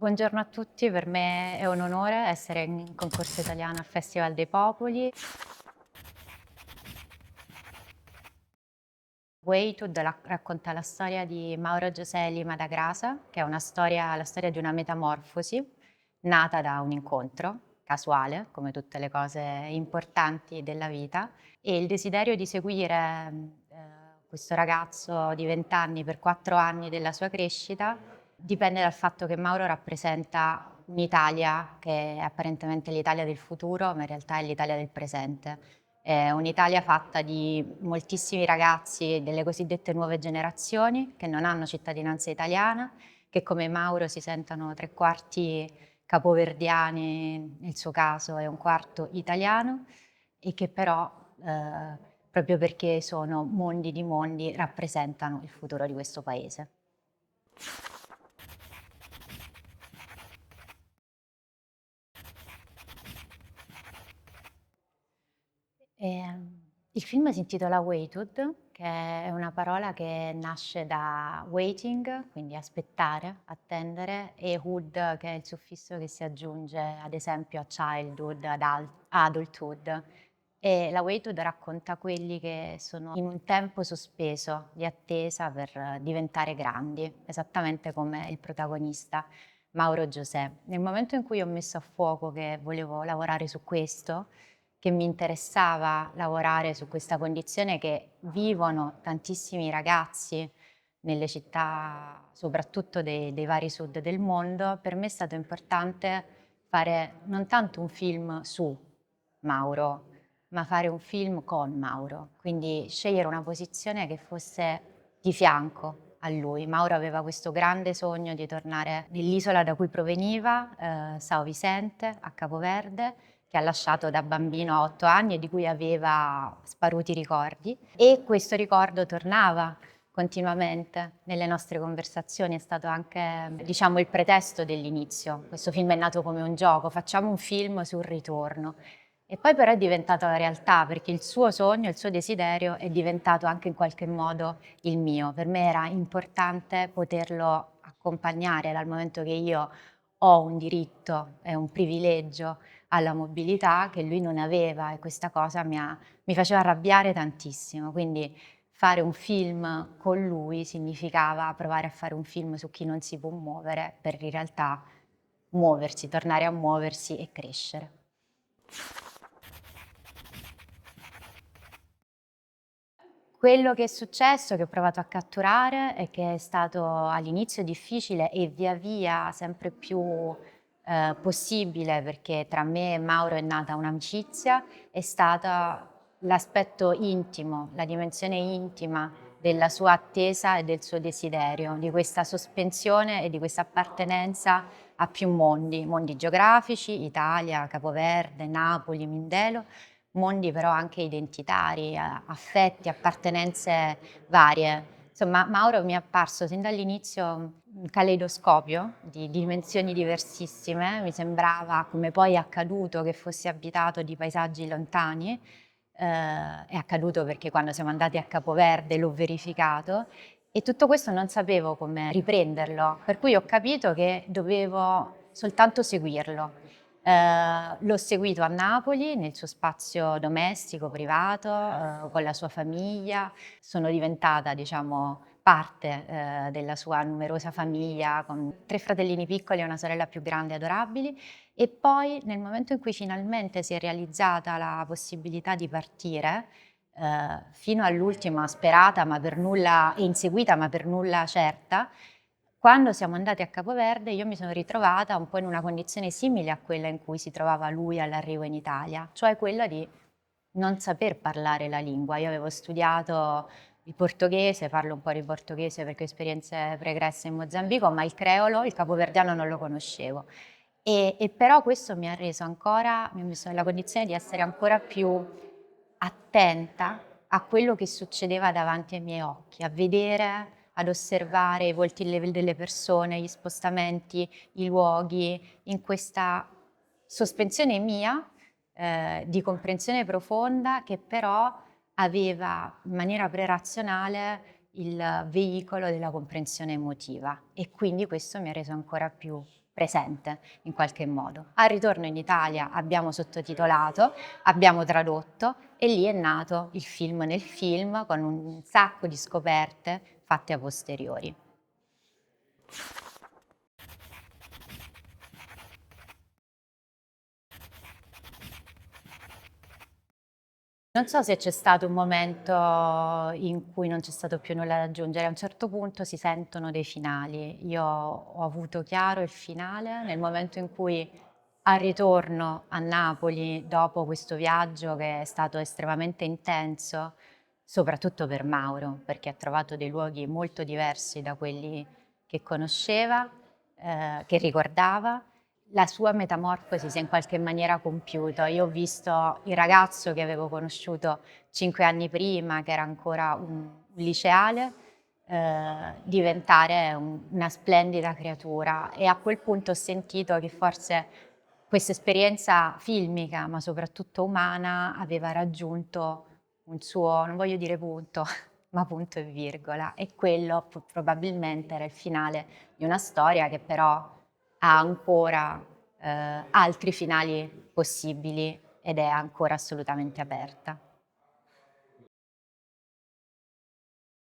Buongiorno a tutti, per me è un onore essere in concorso italiano al Festival dei Popoli. Waytud racconta la storia di Mauro José Lima da Grasa, che è la storia di una metamorfosi nata da un incontro casuale, come tutte le cose importanti della vita, e il desiderio di seguire questo ragazzo di 20 anni per 4 anni della sua crescita dipende dal fatto che Mauro rappresenta un'Italia che è apparentemente l'Italia del futuro, ma in realtà è l'Italia del presente. È un'Italia fatta di moltissimi ragazzi delle cosiddette nuove generazioni che non hanno cittadinanza italiana, che come Mauro si sentono 3/4 capoverdiani nel suo caso e 1/4 italiano e che però, proprio perché sono mondi di mondi, rappresentano il futuro di questo paese. Il film si intitola Waited, che è una parola che nasce da waiting, quindi aspettare, attendere, e hood, che è il suffisso che si aggiunge ad esempio a childhood, ad adulthood. E la Waited racconta quelli che sono in un tempo sospeso di attesa per diventare grandi, esattamente come il protagonista Mauro José. Nel momento in cui ho messo a fuoco che volevo lavorare su questo, che mi interessava lavorare su questa condizione che vivono tantissimi ragazzi nelle città, soprattutto dei vari sud del mondo, per me è stato importante fare non tanto un film su Mauro, ma fare un film con Mauro. Quindi scegliere una posizione che fosse di fianco a lui. Mauro aveva questo grande sogno di tornare nell'isola da cui proveniva, Sao Vicente, a Capoverde, che ha lasciato da bambino a 8 anni e di cui aveva sparuti ricordi. E questo ricordo tornava continuamente nelle nostre conversazioni, è stato anche, diciamo, il pretesto dell'inizio. Questo film è nato come un gioco, facciamo un film sul ritorno. E poi però è diventato la realtà, perché il suo sogno, il suo desiderio è diventato anche in qualche modo il mio. Per me era importante poterlo accompagnare dal momento che io ho un diritto e un privilegio alla mobilità che lui non aveva e questa cosa mi faceva arrabbiare tantissimo. Quindi fare un film con lui significava provare a fare un film su chi non si può muovere per in realtà muoversi, tornare a muoversi e crescere. Quello che è successo, che ho provato a catturare e che è stato all'inizio difficile e via via sempre più possibile, perché tra me e Mauro è nata un'amicizia, è stata l'aspetto intimo, la dimensione intima della sua attesa e del suo desiderio, di questa sospensione e di questa appartenenza a più mondi, mondi geografici, Italia, Capoverde, Napoli, Mindelo, mondi però anche identitari, affetti, appartenenze varie. Insomma, Mauro mi è apparso sin dall'inizio un caleidoscopio di dimensioni diversissime, mi sembrava, come poi è accaduto, che fosse abitato di paesaggi lontani, è accaduto perché quando siamo andati a Capoverde l'ho verificato e tutto questo non sapevo come riprenderlo, per cui ho capito che dovevo soltanto seguirlo. L'ho seguito a Napoli nel suo spazio domestico, privato, con la sua famiglia. Sono diventata, diciamo, parte, della sua numerosa famiglia con 3 fratellini piccoli e una sorella più grande adorabili. E poi nel momento in cui finalmente si è realizzata la possibilità di partire, fino all'ultima sperata ma per nulla e inseguita ma per nulla certa, quando siamo andati a Capoverde io mi sono ritrovata un po' in una condizione simile a quella in cui si trovava lui all'arrivo in Italia, cioè quella di non saper parlare la lingua. Io avevo studiato il portoghese, parlo un po' di portoghese perché ho esperienze pregresse in Mozambico, ma il creolo, il capoverdiano non lo conoscevo. E però questo mi ha reso ancora, mi ha messo nella condizione di essere ancora più attenta a quello che succedeva davanti ai miei occhi, a vedere, ad osservare i volti delle persone, gli spostamenti, i luoghi, in questa sospensione mia di comprensione profonda che però aveva in maniera prerazionale il veicolo della comprensione emotiva e quindi questo mi ha reso ancora più presente in qualche modo. Al ritorno in Italia abbiamo sottotitolato, abbiamo tradotto e lì è nato il film nel film con un sacco di scoperte fatte a posteriori. Non so se c'è stato un momento in cui non c'è stato più nulla da aggiungere. A un certo punto si sentono dei finali. Io ho avuto chiaro il finale nel momento in cui al ritorno a Napoli, dopo questo viaggio che è stato estremamente intenso, soprattutto per Mauro, perché ha trovato dei luoghi molto diversi da quelli che conosceva, che ricordava, la sua metamorfosi si è in qualche maniera compiuta. Io ho visto il ragazzo che avevo conosciuto 5 anni prima, che era ancora un liceale, diventare una splendida creatura e a quel punto ho sentito che forse questa esperienza filmica, ma soprattutto umana, aveva raggiunto un suo, non voglio dire punto, ma punto e virgola. E quello probabilmente era il finale di una storia che però ha ancora altri finali possibili ed è ancora assolutamente aperta.